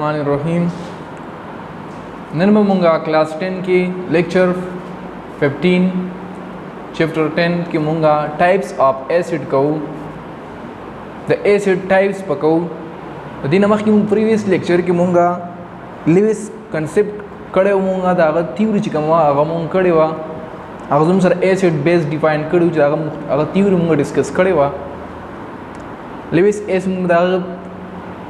रहीम नन मूंगा क्लास 10 की लेक्चर 15 चैप्टर 10 की मूंगा टाइप्स ऑफ एसिड को द एसिड टाइप्स पको दिन नमक की प्रीवियस लेक्चर की मूंगा लिविस कंसेप्ट कड़े मूंगा दाग तीव्र चिकमवा अगम कड़े वा अगम सर एसिड बेस डिफाइन कड़ू अगर तीव्र मूंगा डिस्कस कड़े वा लिविस एस मूंगा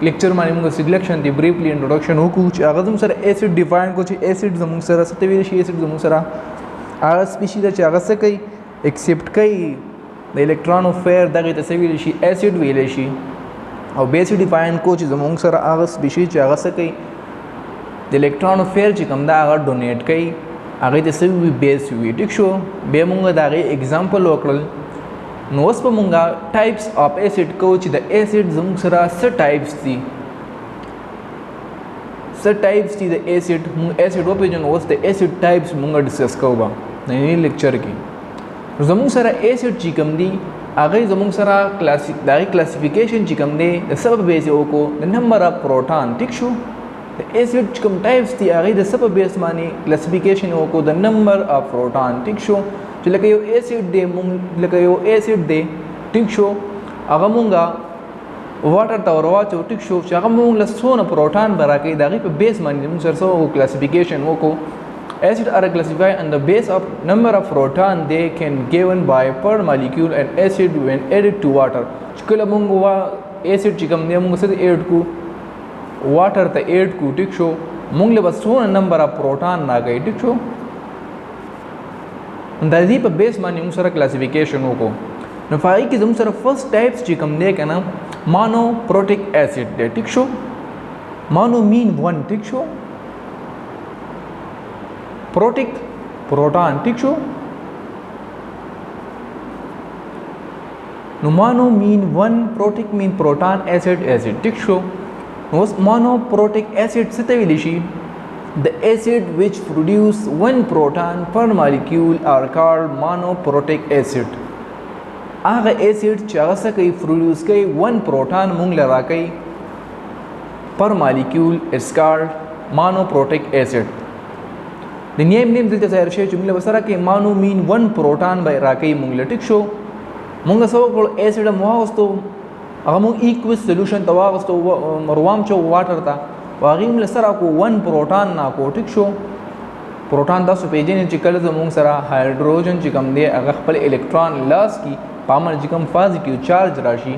लेक्चर मानी मुंगा सिलेक्शन थी ब्रीफली इंट्रोडक्शन हो कुछ आगा तुम सर एसिड डिफाइन को एसिड जमुंग सरा सत्यवीर एसिड जमुंग सरा आगा स्पीशीज च आगा से कई एक्सेप्ट कई द इलेक्ट्रॉन ऑफ फेयर दगे तस्वीर शी एसिड वेले शी और बेसिक डिफाइन को जमुंग सरा आगा स्पीशीज च आगा से कई द इलेक्ट्रॉन ऑफ फेयर च कमदा आगा डोनेट कई आगे तस्वीर बेस हुई ठीक शो बे मुंगा दागे एग्जांपल वकल नोस पर मुंगा types of acid coach the acid जमुंग सरा स टाइप्स थी द एसिड वो पे जो नोस द एसिड टाइप्स मुंगा डिस्कस करूँगा नई लेक्चर की जमुंग सरा एसिड चिकम दी आगे जमुंग सरा क्लासिफिकेशन चिकम दे द सब बेस को द नंबर ऑफ प्रोटॉन ठीक शो द एसिड चिकम टाइप्स थी आगे द सब बेस माने क्लासिफिकेशन को द नंबर ऑफ प्रोटॉन ठीक शो जो लगे एसिड दे ठीक शो अगमुंगा वाटर तवर वाचो ठीक शो अगमुंग लसोन प्रोटॉन बरा के दागे पे बेस मान सर सो क्लासिफिकेशन वो को acid are classify on the base of number of proton they can given by per molecule and acid when added to water चिकल मुंग वा एसिड चिकम ने मुंग से ऐड को वाटर त ऐड को ठीक शो मुंग ले बसोन नंबर ऑफ प्रोटॉन ना गई ठीक शो दादी पर बेस मानी मुसरा क्लासिफिकेशन को नफाई की जम सर फर्स्ट टाइप्स चिकम दे का नाम मोनोप्रोटिक एसिड दे ठीक शो मोनो मीन वन ठीक शो प्रोटिक प्रोटॉन ठीक show mono mean one protic mean proton acid ठीक शो मोनोप्रोटिक एसिड से तविलिशी The acid which produce one proton per molecule are called monoprotic acid. आगा acid चागा सा कई produce कई one proton मुंग लगा कई per molecule is called monoprotic acid. The name दिलते ज़ाहिर शे जुमले बसरा के mono mean one proton by राकई मुंग लटिक शो मुंग सब को acid मुहावस्तो अगर मुंग aqueous solution तवावस्तो मरवाम चो water था वागीम लसरा को वन प्रोटॉन ना को ठीक शो प्रोटॉन दा सुपेजे ने चिकल जमुंग सरा हाइड्रोजन चिकम दे अगर खपल इलेक्ट्रॉन लस की पामर जिकम पॉजिटिव चार्ज राशि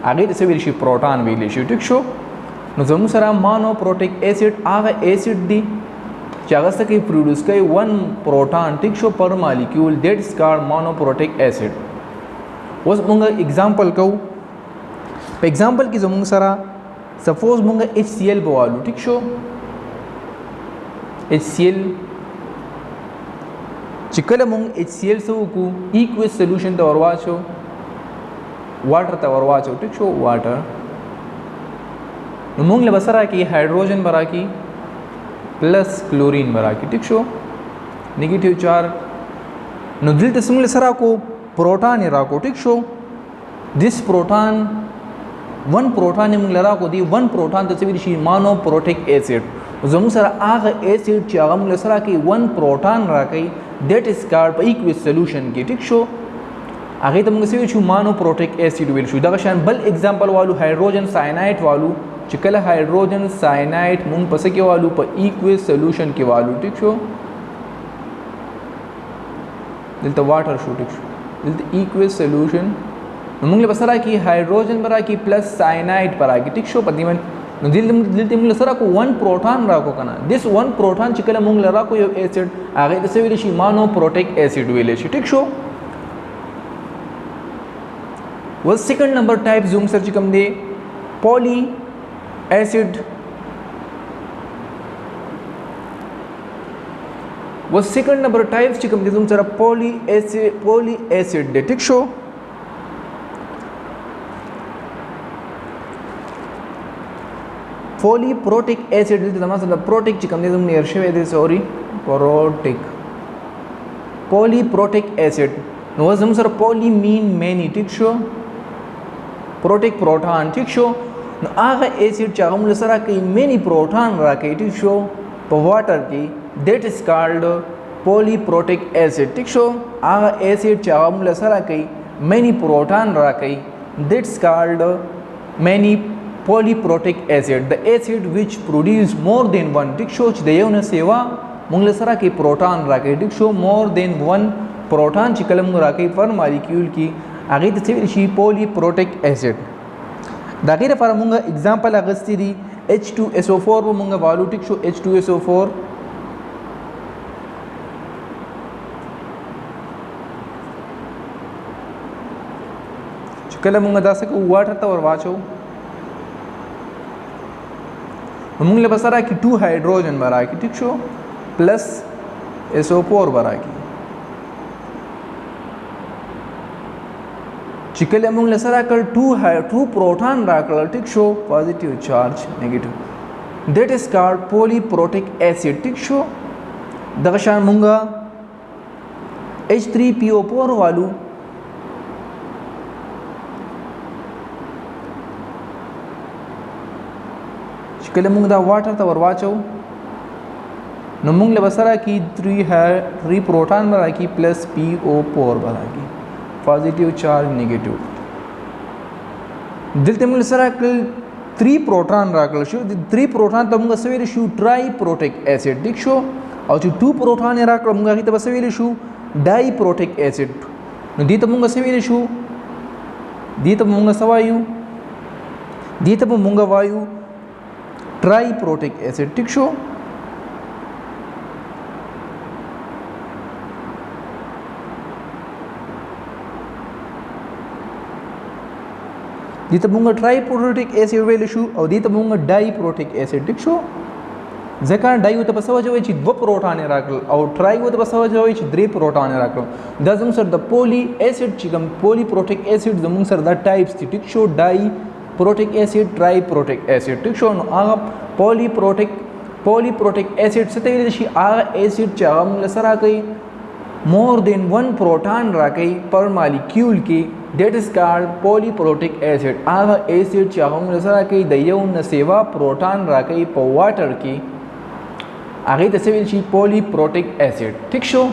आगे जैसे विलशी प्रोटॉन वेलेशी ठीक शो न जमुंग सरा मोनोप्रोटिक एसिड आगा एसिड दी चागस की प्रोड्यूस कई वन प्रोटॉन ठीक शो पर molecule that is called monoprotic acid वस मुंगा एग्जांपल को एग्जांपल की जमुंग सरा सपोज मुंगा HCl बवालू ठीक शो HCl चिकल मुंग HCl से को इक्विस सोल्यूशन तवरवाचो वाटर तवरवाचो ठीक शो वाटर मुंग ले बसरा की हाइड्रोजन बरा की प्लस क्लोरीन बरा की ठीक शो नेगेटिव चार्ज नुदिल तसमुल सरा को प्रोटॉन रा को ठीक show this proton one proton ने मुंगलरा को दी वन प्रोटॉन तस्वीर शी मोनोप्रोटिक एसिड जमुंग सरा आग एसिड चागम लसरा की वन प्रोटॉन राकई दैट इज कॉल्ड इक्विस सॉल्यूशन की ठीक शो आगे तम से छु मोनोप्रोटिक एसिड विल छु दगशान बल एग्जांपल वालू हाइड्रोजन साइनाइड वालू चिकल हाइड्रोजन साइनाइड मुंग पसे के वालू पर इक्विस सॉल्यूशन के वालू ठीक शो दिल तो वाटर शो ठीक शो दिल तो इक्विस सॉल्यूशन मुंगले बसरा की हाइड्रोजन बरा की प्लस साइनाइड पर आगे ठीक शो पतिमन दिल मुंगले सरा को वन प्रोटॉन रा को कना दिस वन प्रोटॉन चिकल मुंगले रा को एसिड आगे जैसे विलिशी मोनोप्रोटिक एसिड वेलेशी ठीक शो वो सेकंड नंबर टाइप जूम सर चिकम दे पॉली एसिड वो सेकंड नंबर टाइप चिकम दे जूम सर पॉली एसिड दे ठीक शो पॉलीप्रोटिक एसिड प्रोटिक चिकम सॉरी पॉलीप्रोटिक एसिड नो सर पॉली मीन मैनी ठीक शो प्रोटिक प्रोटॉन ठीक शो نو هغه ایسیډ چې هغه موږ سره کوي مینی پروټان راکوي ټیک شو په واټر کې دیٹ از کالډ پولیپروټیک ایسیډ ټیک شو هغه ایسیډ چې هغه موږ سره کوي مینی پروټان راکوي دیٹس کالډ مینی polyprotic acid the acid which produce more than one ټیک شو چې د یو نه سیوا موږ سره کې پروټان راکوي ټیک شو more than one پروټان چې کله موږ راکوي پر مالیکول کې هغه ته ویل شي polyprotic acid دا غیر لپاره موږ اگزامپل اغستی دي H2SO4 و موږ والو ټیک شو H2SO4 چې کله موږ دا څه کوو واټر ته ور واچو موږ له بسره کې 2 हाइड्रोजन برا کې ټیک شو پلس SO4 برا کې چې کله موږ له سره کړ 2 پروټان راکړل ټیک شو پوزټیو چارج نیگیټیو دیٹ از کالډ پولیپروټیک ایسیډ ټیک شو دغه شان موږ H3PO4 والو کله موږ دا واټر ته ور واچو نو موږ له بسره کې 3 پروټان برا کې پلس PO4 برا کې پوزټیو چارج نیگیټیو دلته موږ سره کل 3 پروټان راکړل شو د 3 پروټان ته موږ سویل شو ټرای پروټیک ایسیډ ټیک شو او چې 2 پروټان راکړل موږ هغه ته سویل شو ډای پروټیک ایسیډ نو دې ته موږ سویل شو دې ته موږ سوایو دې ته موږ وایو ټرای پروټیک ایسیډ ټیک شو دې ته موږ ټرای پروټیک ایسیډ ویل شو او دې ته موږ ډای پروټیک ایسیډ ټیک شو ځکه ډای وته په سوجه وي چې 2 پروټان راکړل او ټرای وته په سوجه وي چې 3 پروټان راکړل دا زموږ سره د پولی ایسیډ چې کوم پولی پروټیک ایسیډ زموږ سره د ټایپس دي ټیک شو ډای پروټیک ایسیډ ټرای پروټیک ایسیډ ټیک شو نو هغه پولیپروټیک ایسیډ څه ته ویل شي هغه ایسیډ چې هغه موږ سره کوي more than one proton راکوي پر مالیکول کې that is called polyprotic acid هغه ایسیډ چې هغه موږ سره کوي د یو نه سیوا پروټان راکوي په واټر کې هغه ته څه ویل شي polyprotic acid ٹھیک شو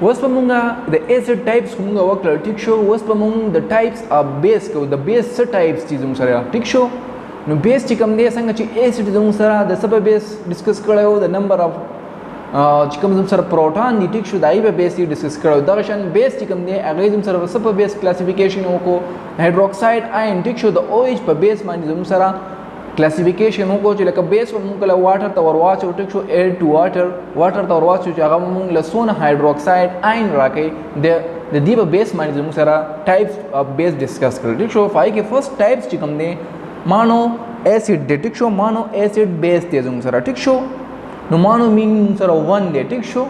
اوس په مونږه د ایسیډ ټایپس مونږه وکړل ټیک شو اوس په مونږ د ټایپس اف بیس کو د بیس څه ټایپس دي زموږ سره ټیک شو نو بیس چې کوم دی څنګه چې ایسیډ زموږ سره د سبب بیس ډیسکس کړو د نمبر اف چې کوم زموږ سره پروټان دي ټیک شو دای په بیس یې ډیسکس کړو دا شان بیس چې کوم دی هغه زموږ سره سبب بیس کلاسیفیکیشن وکړو هایدروکساید آین ټیک شو د او ایچ په بیس باندې زموږ سره کلاسیفیکیشن وکړو چې لکه بیس موږ کله واټر ته ورواچو ټیک شو ایډ ټو واټر ته ورواچو چې هغه موږ له سونه هایدروکساید آین راکړي د دې په بیس باندې زموږ سره ټایپس اف بیس ډیسکس کړل ټیک شو فای کې فرست ټایپس چې کوم دی مانو ایسیډ دی ټیک شو مانو ایسیډ بیس دی زموږ سره ټیک شو نو مانو مین سره 1 دی ټیک شو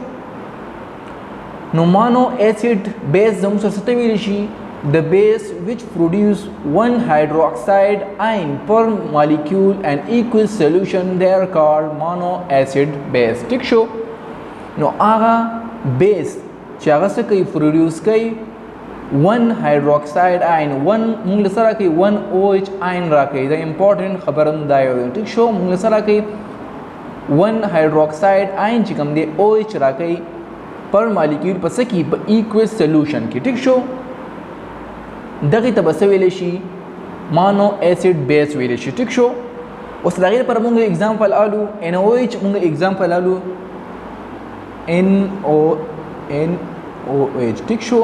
نو مانو ایسیډ بیس زموږ سره څه ویل شي the base which produce one hydroxide ion per molecule and equal solution they are called mono acid base ٹھیک شو نو هغه بیس چې هغه څه کوي پروډوس کوي one hydroxide ion one موږ سره کوي one OH ion راکوي دا امپورټنٹ خبره ده یو ٹھیک شو موږ سره کوي one hydroxide ion چې کوم دی OH راکوي پر مالیکول په څه کې په ایکوال سولوشن کې ټیک شو دغه ته بس ویل شي مانو ایسیډ بیس ویل شي ټیک شو اوس دغه پر موږ एग्जांपल آلو NaOH موږ एग्जांपल آلو NaOH ټیک شو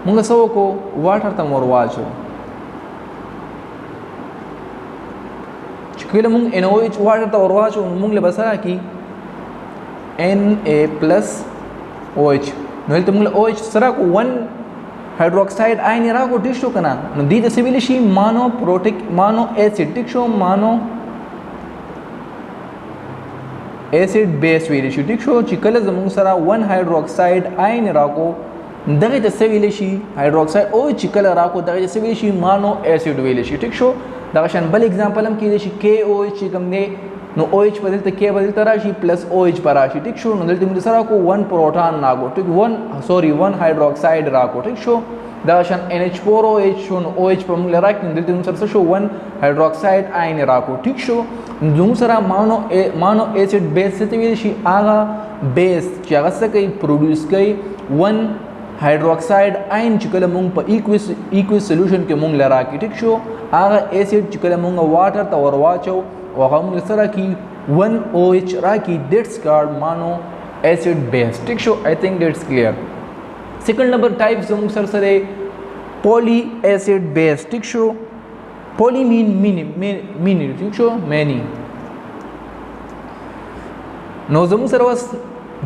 موږ سو کو واټر ته مور واچو چې کله موږ NaOH واټر ته ور واچو موږ له بسره کی Na+OH نو ته موږ OH سره کو 1 hydroxide ion राखो टिक शो कना नो दी द सिविल शी mono acid टिक शो मानो एसिड बेस विल शी टिक शो चिकल जमु सरा 1 हाइड्रोक्साइड आयन राखो दगे द सिविल शी हाइड्रोक्साइड ओ चिकल राखो दगे द सिविल शी मानो एसिड विल शी टिक शो दगे शन बल एग्जांपल हम की शी KOH चिकम ने नो OH बदलते K बदलता राशि प्लस OH पर राशि ठीक शो नो दलते मुझे सरा को 1 प्रोटॉन राखो ठीक 1 हाइड्रोक्साइड राखो ठीक शो دا شان NH4OH شو نو OH په موږ راکړي دلته موږ سره شو 1 هایدروکساید آین راکو ټیک شو موږ سره مانو ایسډ بیس څه ویل شي هغه بیس چې هغه څه کوي پروډوس کوي 1 هایدروکساید آین چې کله موږ په ایکویس سولوشن کې موږ لراکې ټیک شو هغه ایسډ چې کله موږ واټر ته ورواچو او هغه موږ سره کی 1OH راکې دیټس کارډ مانو ایسډ بیس ټیک شو آی تھنک دیټس کلیئر سیکنڈ نمبر ٹائپ زموږ سره سره پولی ایسڈ بیس ٹھیک شو پولی مینی ٹھیک شو مینی نو زموږ سره واس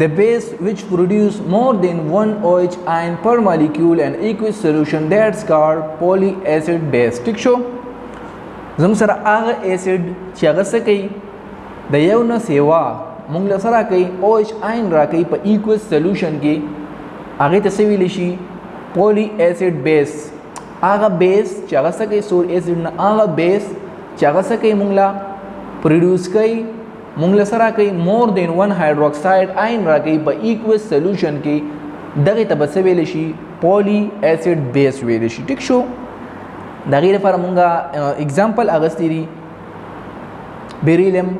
the base which produce more than one OH ion per molecule and aqueous solution that's called polyacid base ٹھیک شو زموږ سره هغه ایسډ چې هغه څه کوي د یو نه سیوا موږ سره کوي OH ion راکوي په aqueous solution کې هغه ته څه ویل شي پولی ایسډ بیس هغه بیس چې هغه څه کوي سور ایسډ نه هغه بیس چې هغه څه کوي موږ لا پروډوس کوي موږ له سره کوي مور دین 1 هایدروکساید آین راکوي په ایکویس سولوشن کې دغه ته به څه ویل شي پولی ایسډ بیس ویل شي ټیک شو د هغې لپاره موږ اگزامپل اخیستی دي بیریلیم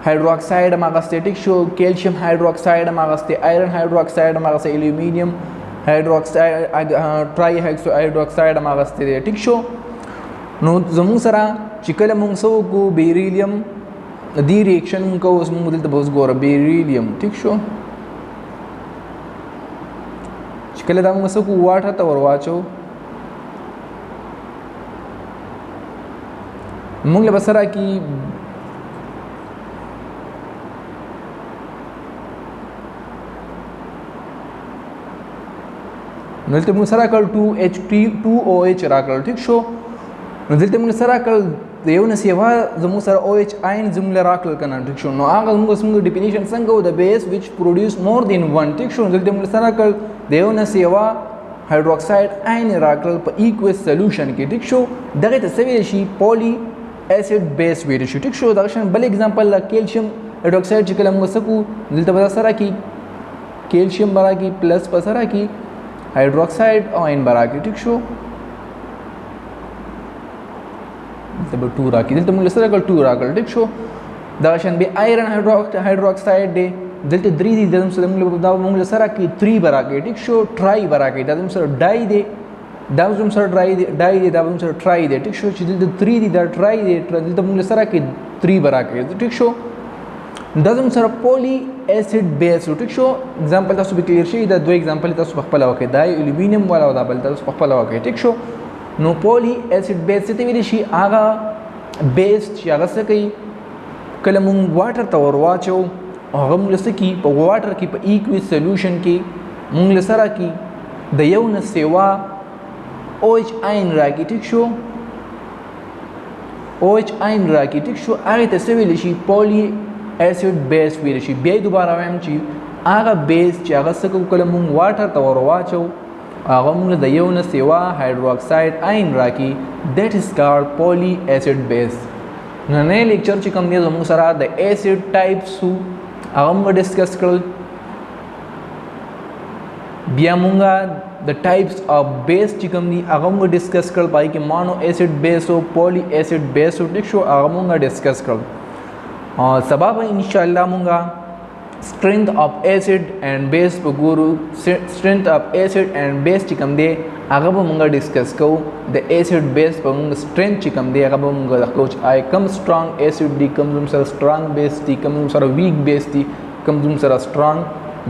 हाइड्रोक्साइड हम आगस्ते टिक शो कैल्शियम हाइड्रोक्साइड हम आगस्ते आयरन हाइड्रोक्साइड हम आगस्ते aluminium hydroxide try hexo hydroxide हम आगस्ते दे टिक show no जमु सरा चिकल मुंगसो को बेरिलियम दी रिएक्शन को उस मुदल तबस गोर बेरिलियम टिक शो चिकल दा मुंगसो को वाटर तवर वाचो मुंगले बसरा की دلته موږ سره کړ 2OH راکړل ټیک شو نو دلته موږ سره کړ د یو نه سیوا زموږ سره OH آین زموږ راکړل کنه ټیک شو نو هغه موږ ډیفینیشن څنګه و د بیس وچ پروډوس مور دین 1 ټیک شو دلته موږ سره کړ د یو نه سیوا هایدروکساید آین راکړل په ایکویس سولوشن کې ټیک شو دغه ته څه ویل شي پولی ایسډ بیس ویل شي ټیک شو دا شان بل اگزامپل لا کیلشیم هایدروکساید چې کله موږ سکو دلته به سره کی کیلشیم برا کی پلس پر سره کی हाइड्रोक्साइड आयन बरा के ठीक शो तब 2 राकी दिल तमुल सरा 2 राकल ठीक शो दाशन बे आयरन हाइड्रोक्साइड दे दिल ते 3 दी दम सदम दा मुल सरा की 3 बरा के ठीक शो ट्राई बरा के दम सर डाई दे दाम सर डाई दे दाम सर ट्राई दे ठीक शो दिल ते 3 दी दा ट्राई दे दिल तमुल सरा की 3 बरा के ठीक शो دازم سره پولی ایسډ بیس ټیک شو اگزامپل تاسو به کلیر شي دا دوه اگزامپل تاسو په خپل وکړئ دا الومینیم والا او دا بل تاسو په خپل وکړئ ټیک شو نو پولی ایسډ بیس څه ویل شي هغه بیس چې هغه څه کوي کله مونږ واټر ته ور واچو هغه موږ څه کوي په واټر کې په ایکویس سولوشن کې موږ سره کوي د یو نه سیوا OH آین راکړي ټیک شو OH آین راکړي ټیک شو هغه ته څه ویل شي پولی ایسډ بیس ویل شي بیا دوباره وایم چې هغه بیس چې هغه څه کوو کله مونږ واټر ته ور واچو هغه موږ د یو نه سیوا هایدروکساید آین راکړي دیټ از کارډ پولی ایسډ بیس نننی لیکچر چې کوم دی زموږ سره د ایسډ ټایپس هغه موږ ډسکس کړل بیا موږ د ټایپس اف بیس چې کوم دی هغه موږ ډسکس کړل پای کې مانو ایسډ بیس او پولی ایسډ بیس او ټیک شو هغه موږ ډسکس کړل سبب انشاءاللہ مونږه strength of acid and base په ګورو strength of acid and base چې کوم دی هغه به مونږه ډسکس کوو د acid base په مونږ strength چې کوم دی هغه به مونږه د کوچ آی کم strong acid دی کم زم سره strong base دی کم زم سره weak base دی کم زم سره strong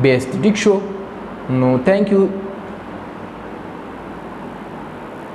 base دی ټیک شو نو thank you